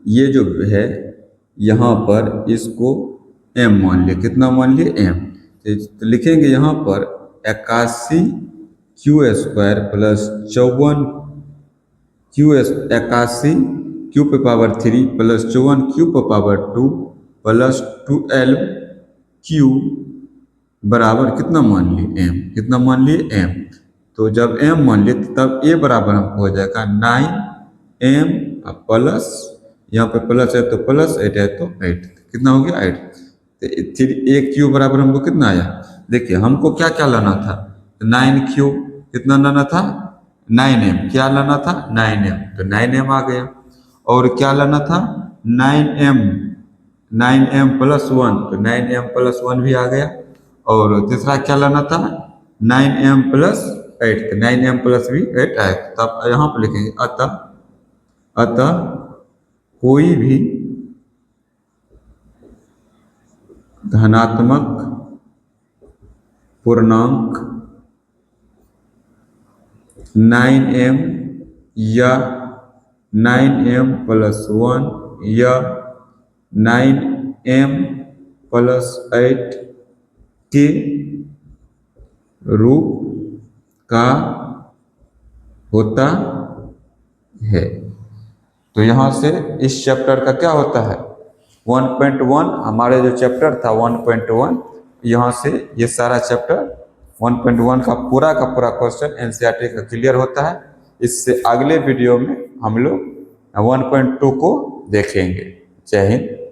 ये जो है यहाँ पर इसको m मान लिए, कितना मान लिए m, तो लिखेंगे यहाँ पर 81Q² प्लस 81Q पे पावर 3 प्लस 54Q पे पावर 2 प्लस 12Q बराबर कितना मान लिए m, कितना मान लिए m। तो जब m मान लिए तब a बराबर हमको हो जाएगा 9m प्लस, यहाँ पे प्लस है तो प्लस 8 है तो 8, कितना हो गया 8। तो फिर एक Q बराबर हमको कितना आया, देखिए हमको क्या क्या लाना था, 9Q कितना लाना था 9m, क्या लाना था 9m, तो 9m आ गया। और क्या लाना था 9m प्लस 1, तो 9m प्लस 1 भी आ गया। और तीसरा क्या लाना था 9m प्लस 8, तो 9m प्लस भी 8 आए। तब यहाँ पर लिखेंगे अतः कोई भी धनात्मक पूर्णांक 9m या 9m प्लस 1 या 9m प्लस 8 के रूप का होता है। तो यहाँ से इस चैप्टर का क्या होता है 1.1, हमारे जो चैप्टर था 1.1, यहाँ से ये सारा चैप्टर 1.1 का पूरा क्वेश्चन एनसीईआरटी का क्लियर होता है। इससे अगले वीडियो में हम लोग 1.2 को देखेंगे। जय हिंद।